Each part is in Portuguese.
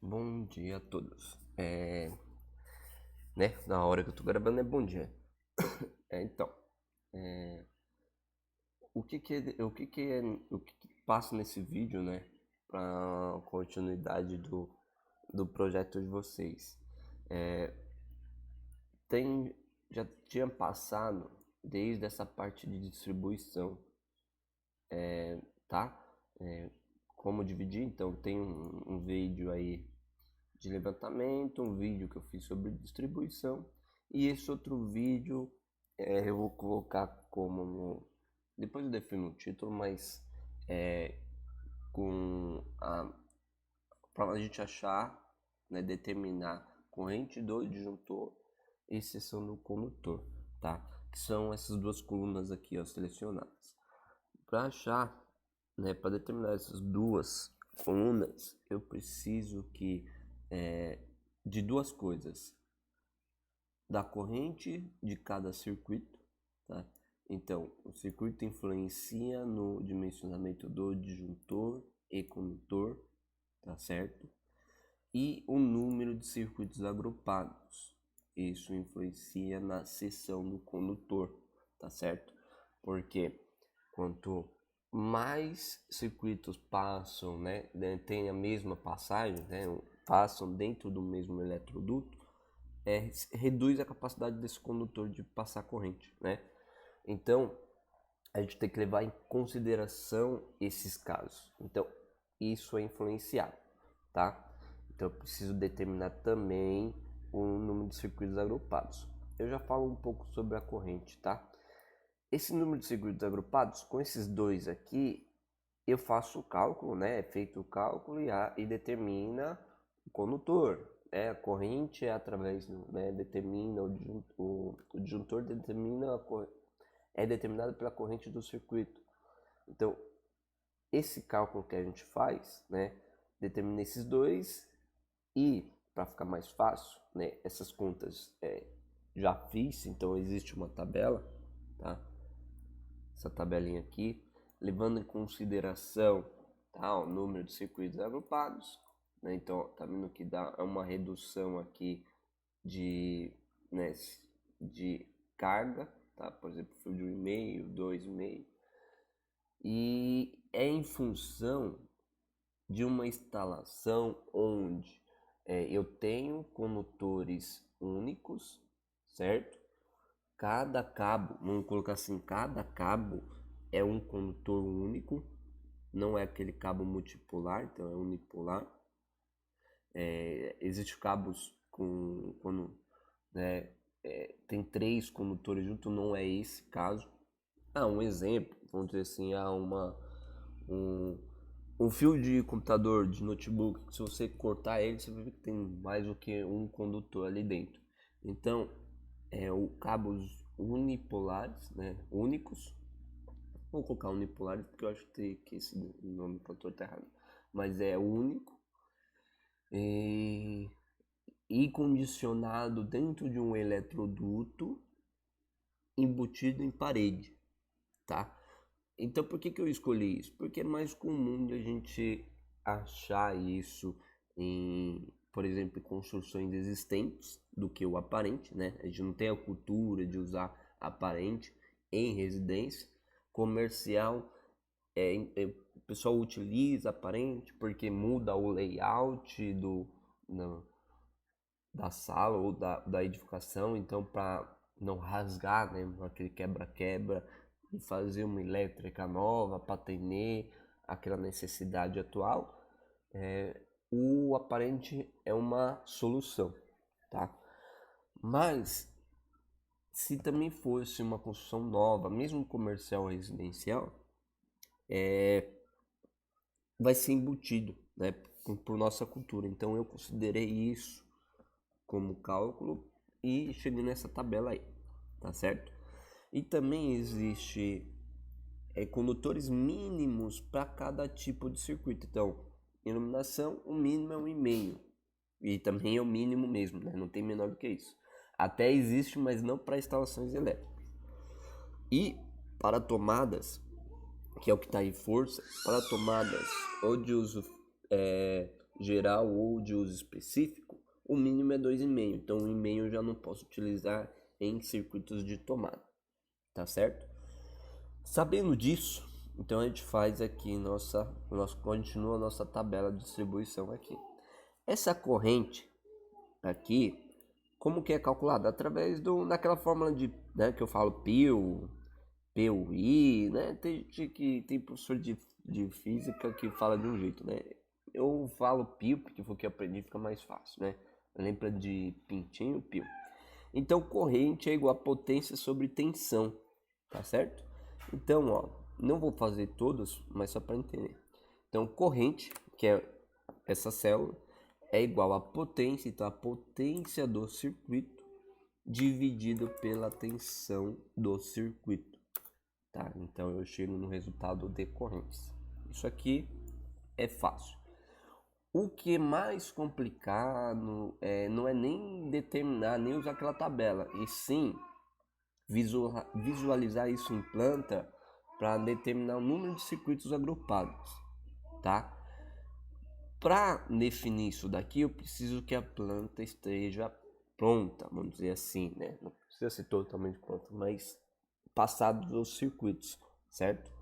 Bom dia a todos. Na hora que eu tô gravando é bom dia. Então, é, o que que passa nesse vídeo, né? Para continuidade do projeto de vocês. É, já tinha passado desde essa parte de distribuição, tá? É, como dividir? Então, tem um vídeo aí de levantamento, um vídeo que eu fiz sobre distribuição e esse outro vídeo eu vou colocar depois eu defino o título, mas é, para a gente achar, né, determinar corrente do disjuntor e seção do condutor, tá? Que são essas duas colunas aqui, ó, selecionadas. Para achar, né, para determinar essas duas colunas, eu preciso de duas coisas: da corrente de cada circuito, tá? Então, o circuito influencia no dimensionamento do disjuntor e condutor, tá certo? E o número de circuitos agrupados. Isso influencia na seção do condutor, tá certo? Porque quanto mais circuitos passam, né, tem a mesma passagem, né, passam dentro do mesmo eletroduto, reduz a capacidade desse condutor de passar corrente, né? Então, a gente tem que levar em consideração esses casos. Então, isso é influenciado, tá? Então, eu preciso determinar também o número de circuitos agrupados. Eu já falo um pouco sobre a corrente, tá? Esse número de circuitos agrupados, com esses dois aqui, eu faço o cálculo, né? É feito o cálculo e determina o condutor. A corrente é através, né? Determina o disjuntor determina é determinado pela corrente do circuito. Então, esse cálculo que a gente faz, né? Determina esses dois e, para ficar mais fácil, né? Essas contas já fiz, então existe uma tabela, tá? Essa tabelinha aqui, levando em consideração, tá, o número de circuitos agrupados, né? Então, tá vendo que dá uma redução aqui de, né, de carga, tá? Por exemplo, fio de 1,5, 2,5. E é em função de uma instalação onde eu tenho condutores únicos, certo? Cada cabo, vamos colocar assim, cada cabo é um condutor único, não é aquele cabo multipolar, então é unipolar. Existem cabos quando, né, tem três condutores juntos, não é esse caso. Um exemplo, vamos dizer assim, um, um fio de computador, de notebook, se você cortar ele, você vai ver que tem mais do que um condutor ali dentro. Então, o cabos unipolares, né, únicos. Vou colocar unipolares porque eu acho que esse nome está errado. Mas é único e condicionado dentro de um eletroduto embutido em parede, tá? Então, por que eu escolhi isso? Porque é mais comum de a gente achar isso por exemplo, em construções existentes do que o aparente, né? A gente não tem a cultura de usar aparente em residência comercial. O pessoal utiliza aparente porque muda o layout da sala ou da edificação, então para não rasgar, né, aquele quebra-quebra e fazer uma elétrica nova para atender aquela necessidade atual, o aparente é uma solução, tá? Mas se também fosse uma construção nova, mesmo comercial ou residencial, vai ser embutido, né, por nossa cultura. Então eu considerei isso como cálculo e cheguei nessa tabela aí, tá certo? E também existe condutores mínimos para cada tipo de circuito. Então, iluminação, o mínimo é 1,5 e também é o mínimo mesmo, né? Não tem menor do que isso. Até existe, mas não para instalações elétricas. E para tomadas, que é o que está em força, para tomadas ou de uso geral ou de uso específico, o mínimo é 2,5. Então, 1,5 eu já não posso utilizar em circuitos de tomada, tá certo? Sabendo disso, então a gente faz aqui continua a nossa tabela de distribuição aqui. Essa corrente aqui, como que é calculada? Através daquela fórmula né, que eu falo PUI, né? Tem professor de física que fala de um jeito, né? Eu falo pio porque foi o que eu aprendi, fica mais fácil, né? Lembra de pintinho, pio. Então, corrente é igual a potência sobre tensão, tá certo? Então, ó, não vou fazer todos, mas só para entender. Então, corrente, que é essa célula, é igual a potência, então a potência do circuito dividido pela tensão do circuito, tá? Então, eu chego no resultado de correntes. Isso aqui é fácil. O que é mais complicado não é nem determinar, nem usar aquela tabela, e sim visualizar isso em planta para determinar o número de circuitos agrupados, tá? Para definir isso daqui, eu preciso que a planta esteja pronta, vamos dizer assim, né? Não precisa ser totalmente pronta, mas passados os circuitos, certo?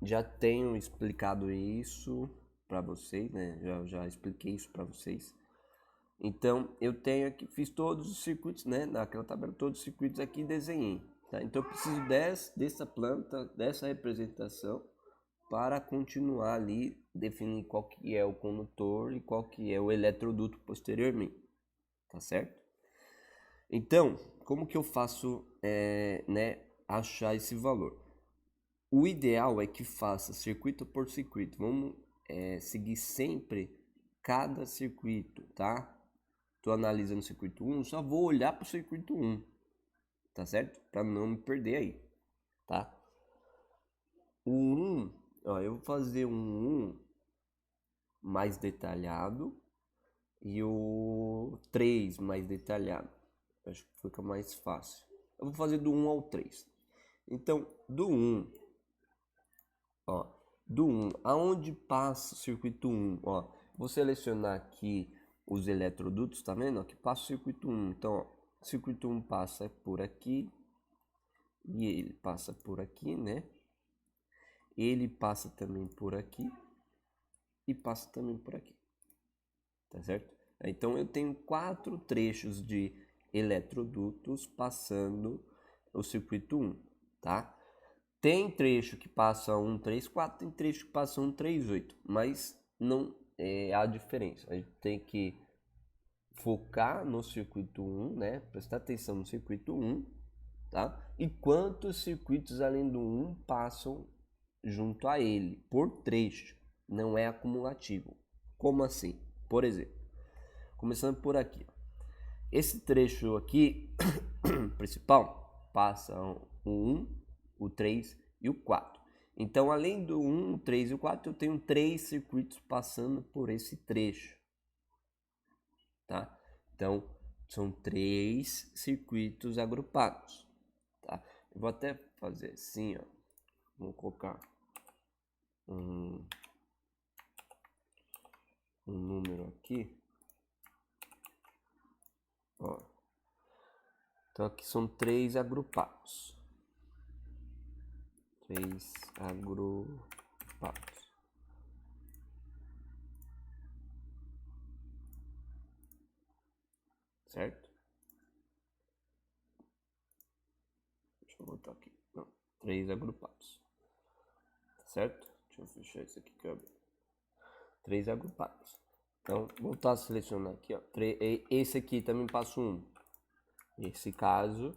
Já tenho explicado isso para vocês, né? Já expliquei isso para vocês. Então, eu tenho aqui, fiz todos os circuitos, né? Naquela tabela, todos os circuitos aqui desenhei, tá? Então, eu preciso dessa planta, dessa representação, para continuar ali, definir qual que é o condutor e qual que é o eletroduto posteriormente, tá certo? Então, como que eu faço, né, achar esse valor? O ideal é que faça circuito por circuito. Vamos seguir sempre cada circuito, tá? Tô analisando o circuito 1, só vou olhar para o circuito 1, tá certo? Para não me perder aí, tá? O 1, ó, eu vou fazer um 1 mais detalhado e o 3 mais detalhado. Acho que fica mais fácil. Eu vou fazer do 1 ao 3. Então, do 1, ó, do 1, aonde passa o circuito 1, ó, vou selecionar aqui os eletrodutos, tá vendo? Que passa o circuito 1. Então, ó, o circuito 1 passa por aqui e ele passa por aqui, né? Ele passa também por aqui e passa também por aqui, tá certo? Então, eu tenho 4 trechos de eletrodutos passando o circuito 1, tá? Tem trecho que passa 1, 3, 4, tem trecho que passa 1, 3, 8, mas não é a diferença. A gente tem que focar no circuito 1, né? Prestar atenção no circuito 1, tá? E quantos circuitos além do 1 passam junto a ele, por trecho, não é acumulativo. Como assim? Por exemplo, começando por aqui, ó. Esse trecho aqui, principal, passa o 1, o 3 e o 4. Então, além do 1, o 3 e o 4, eu tenho 3 circuitos passando por esse trecho, tá? Então, são 3 circuitos agrupados, tá? Eu vou até fazer assim, ó. Vou colocar um número aqui, ó. Então, aqui são 3 agrupados. 3 agrupados. Certo? Deixa eu botar aqui. Não, 3 agrupados. Certo? Deixa eu fechar isso aqui que eu abri. 3 agrupados. Então, voltar a selecionar aqui, ó. Esse aqui também passa 1. Nesse caso,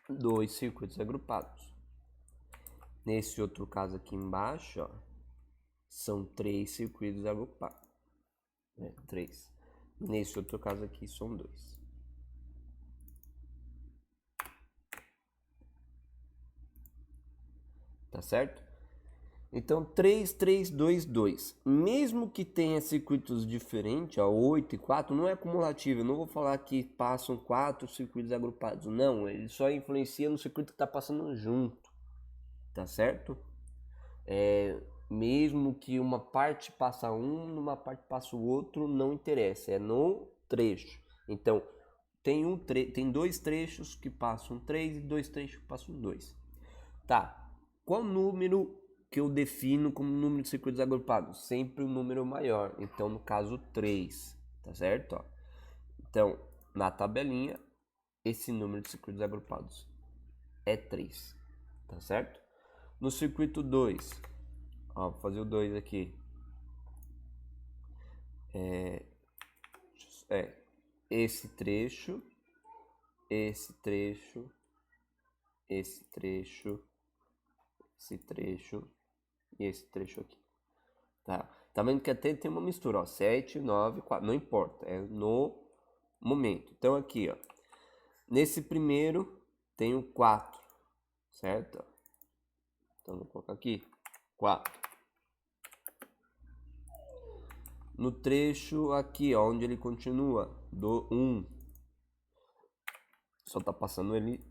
2 circuitos agrupados. Nesse outro caso aqui embaixo, ó, são 3 circuitos agrupados. 3. Nesse outro caso aqui são 2. Tá certo? Então, 3, 3, 2, 2. Mesmo que tenha circuitos diferentes, ó, 8 e 4, não é acumulativo. Eu não vou falar que passam 4 circuitos agrupados. Não, ele só influencia no circuito que está passando junto. Tá certo? mesmo que uma parte passa um, numa parte passa o outro, não interessa, é no trecho. Então, tem dois trechos que passam 3 e dois trechos que passam 2. Tá, qual número que eu defino como número de circuitos agrupados? Sempre o número maior, então no caso 3, tá certo? Ó. Então, na tabelinha, esse número de circuitos agrupados é 3, tá certo? No circuito 2, ó, vou fazer o 2 aqui. Esse trecho, esse trecho, esse trecho, esse trecho e esse trecho aqui. Tá vendo que até tem uma mistura, ó, 7, 9, 4, não importa, é no momento. Então aqui, ó, nesse primeiro tem o 4, certo? Então vou colocar aqui 4. No trecho aqui, ó, onde ele continua, do 1, só tá passando ele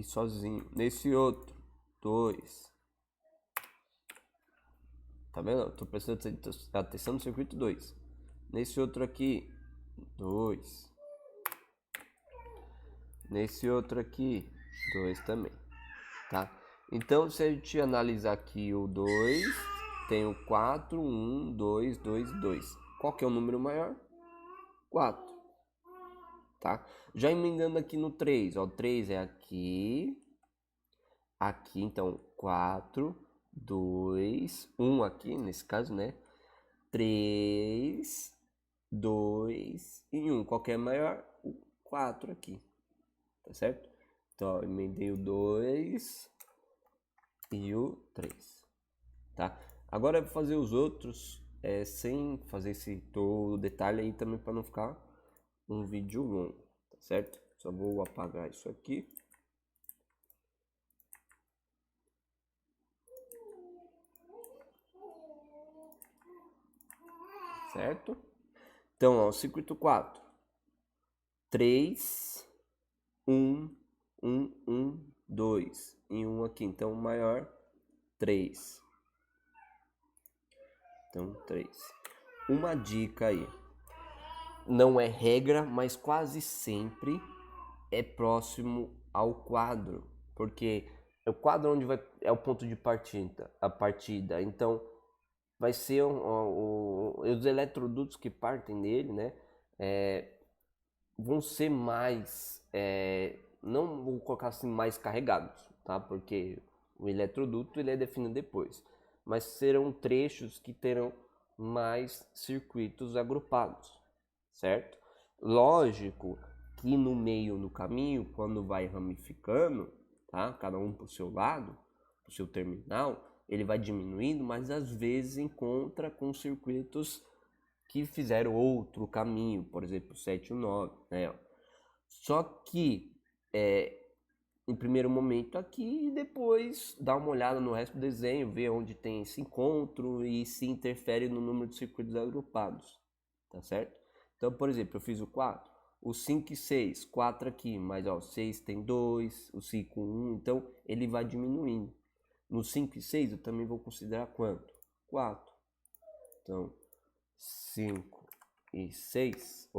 sozinho. Nesse outro, 2. Tá vendo? Tô prestando atenção no circuito 2. Nesse outro aqui, 2. Nesse outro aqui, 2 também, tá? Então, se a gente analisar aqui o 2, tem o 4, 1, 2, 2, 2. Qual que é o número maior? 4, tá? Já emendando aqui no 3, ó, o 3 é aqui, aqui, então 4, 2, 1 aqui, nesse caso, né? 3, 2 e 1. Qual que é maior? O 4 aqui, tá certo? Então, ó, emendei o 2 e o 3, tá? Agora eu vou fazer os outros sem fazer esse todo detalhe aí também para não ficar um vídeo longo, tá certo? Só vou apagar isso aqui. Certo? Então, ó, o circuito 4. 3, 1, 1, 1, 2 e 1 aqui. Então, o maior, 3. Então, 3. Uma dica aí. Não é regra, mas quase sempre é próximo ao quadro. Porque é o quadro onde é o ponto de partida. A partida. Então, vai ser os eletrodutos que partem dele, né? Vão ser mais, não vou colocar assim mais carregados, tá? Porque o eletroduto ele é definido depois, mas serão trechos que terão mais circuitos agrupados, certo? Lógico que no meio do caminho, quando vai ramificando, tá? Cada um para o seu lado, para o seu terminal, ele vai diminuindo, mas às vezes encontra com circuitos que fizeram outro caminho, por exemplo, 7 e 9, né? Só que em primeiro momento aqui e depois dá uma olhada no resto do desenho, ver onde tem esse encontro e se interfere no número de circuitos agrupados, tá certo? Então, por exemplo, eu fiz o 4, o 5 e 6, 4 aqui, mas ó, o 6 tem 2, o 5 1, então ele vai diminuindo. No 5 e 6 eu também vou considerar quanto? 4. Então, 5 e 6,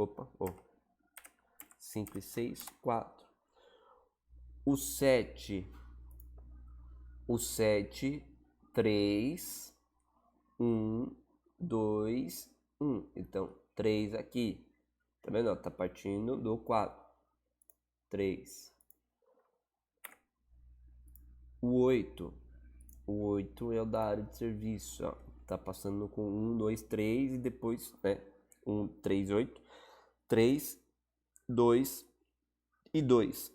5 e 6, 4. O 7, 3, 1, 2, 1. Então, 3 aqui. Tá vendo? Tá partindo do 4. 3. O 8. O 8 é o da área de serviço, ó. Tá passando com 1, 2, 3 e depois, né? 1, 3, 8. 3, 2 e 2.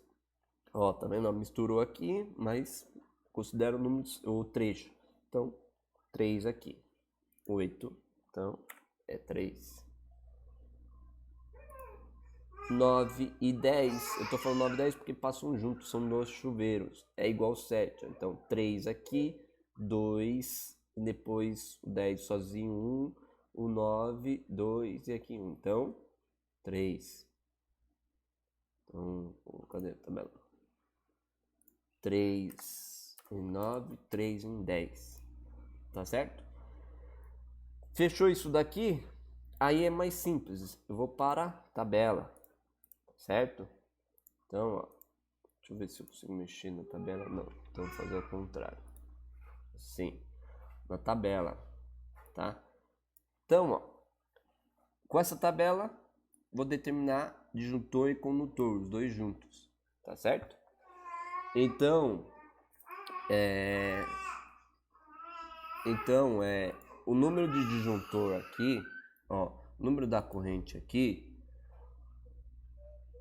Ó, tá vendo? Misturou aqui, mas considera o número, o trecho. Então, 3 aqui. 8. Então, é 3. 9 e 10. Eu tô falando 9 e 10 porque passam juntos, são dois chuveiros. É igual 7. Então, 3 aqui, 2, e depois o 10 sozinho, 1, o 9, 2 e aqui 1. Então, 3. Então, cadê a tabela? 3 em 9, 3 em 10. tá certo? Fechou isso daqui, aí é mais simples. Eu vou para a tabela, certo? Então, ó, deixa eu ver se eu consigo mexer na tabela. Não, então vou fazer ao contrário. Assim, na tabela, tá? Então, ó, com essa tabela, vou determinar disjuntor e condutor, os dois juntos, tá certo? Então, o número de disjuntor aqui, ó, o número da corrente aqui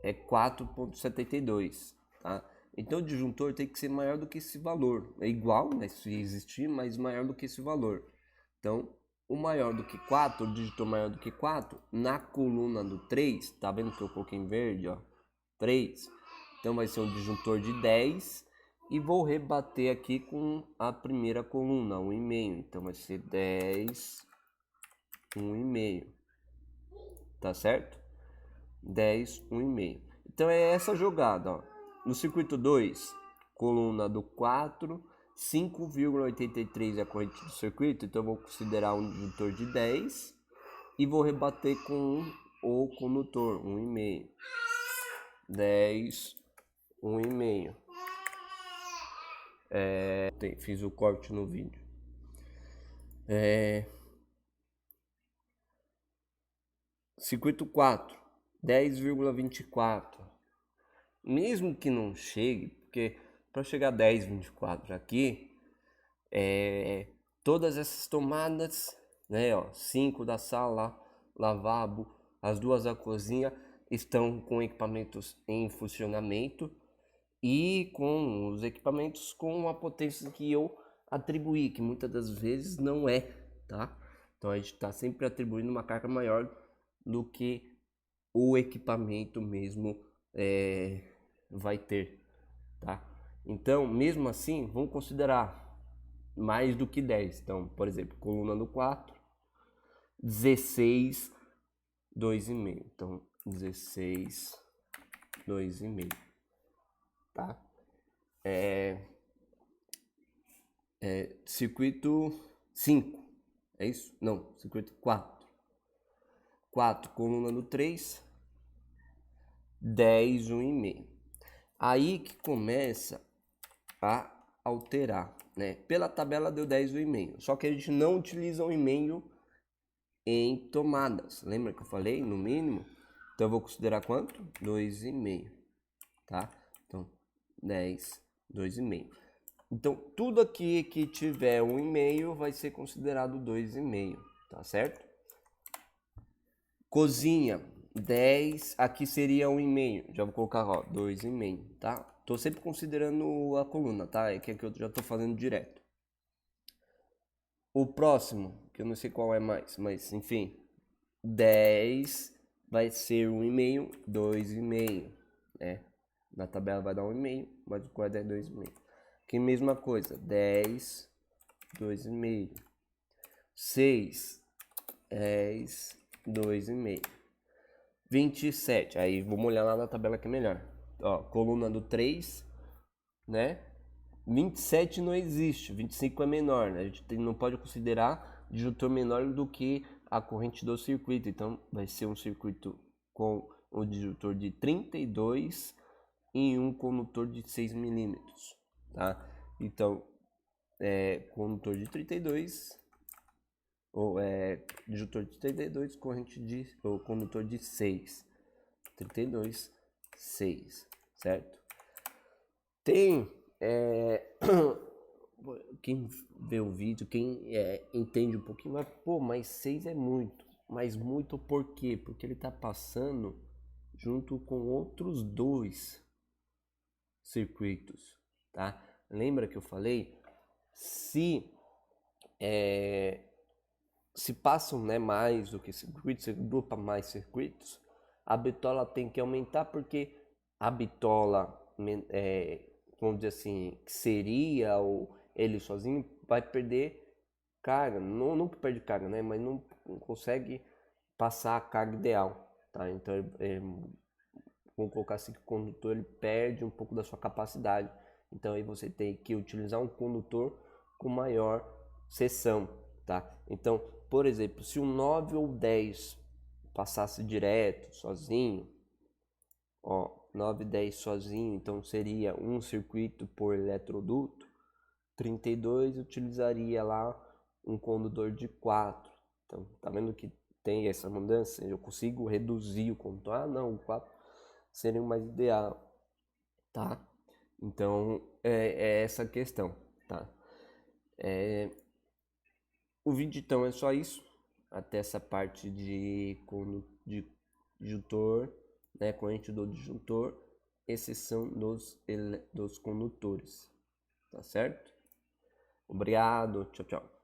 é 4,72, tá? Então o disjuntor tem que ser maior do que esse valor. É igual, né, se existir, mas maior do que esse valor. Então, o maior do que 4, o disjuntor maior do que 4, na coluna do 3, tá vendo que eu coloquei em verde, ó? 3. Então vai ser um disjuntor de 10 e vou rebater aqui com a primeira coluna, 1,5. Então vai ser 10, 1,5. Tá certo? 10, 1,5. Então é essa jogada, ó. No circuito 2, coluna do 4, 5,83 é a corrente do circuito, então eu vou considerar um disjuntor de 10 e vou rebater com o condutor, 1,5. 10, 1,5. Fiz o corte no vídeo. Circuito 4, 10,24. Mesmo que não chegue, porque para chegar a 10,24 aqui, todas essas tomadas, né, ó, 5 da sala, lavabo, as 2 da cozinha, estão com equipamentos em funcionamento e com os equipamentos com a potência que eu atribuí, que muitas das vezes não é, tá? Então a gente está sempre atribuindo uma carga maior do que o equipamento mesmo vai ter, tá? Então, mesmo assim, vamos considerar mais do que 10. Então, por exemplo, coluna do 4, 16, 2,5. Então, 16, 2,5. Tá? Circuito 5. É isso? Não, circuito 4. 4, coluna do 3, 10, 1,5. Aí que começa a alterar, né? Pela tabela deu 10, 1,5. Só que a gente não utiliza o 1,5 em tomadas. Lembra que eu falei no mínimo? Então eu vou considerar quanto? 2,5, tá? Então 10, 2,5. Então tudo aqui que tiver 1,5 vai ser considerado 2,5, tá certo? Cozinha, 10, aqui seria 1,5. Já vou colocar, ó, 2,5, tá? Tô sempre considerando a coluna, tá? É que eu já tô fazendo direto. O próximo, que eu não sei qual é mais, mas enfim, 10 vai ser 1,5, 2,5, né? Na tabela vai dar 1,5, mas o quadro é 2,5. Aqui mesma coisa, 10, 2,5. 6, 10, 2,5. 27, aí vamos olhar lá na tabela que é melhor. Ó, coluna do 3, né? 27 não existe, 25 é menor, né? A gente não pode considerar disjuntor menor do que a corrente do circuito. Então vai ser um circuito com um disjuntor de 32 e um condutor de 6 milímetros, tá? Então, condutor de 32 ou disjuntor de 32, corrente de ou condutor de 6. 32, 6, certo? Tem quem vê o vídeo, quem entende um pouquinho, vai, pô, mas 6 é muito. Mas muito por quê? Porque ele tá passando junto com outros dois circuitos, tá? Lembra que eu falei? Se passam, né, mais do que circuitos, se agrupa mais circuitos, a bitola tem que aumentar, porque a bitola, vamos dizer assim, que seria ou ele sozinho, vai perder carga, não que perde carga, né, mas não consegue passar a carga ideal, tá? Então, vamos colocar assim que o condutor ele perde um pouco da sua capacidade, então aí você tem que utilizar um condutor com maior seção, tá? Então, por exemplo, se o 9 ou 10 passasse direto, sozinho, ó, 9 e 10 sozinho, então seria um circuito por eletroduto. 32 utilizaria lá um condutor de 4. Então, tá vendo que tem essa mudança? Eu consigo reduzir o condutor. Ah, não, o 4 seria o mais ideal, tá? Então, é essa a questão, tá? O vídeo, então, é só isso. Até essa parte de disjuntor, né? Corrente do disjuntor, exceção dos condutores, tá certo? Obrigado, tchau, tchau.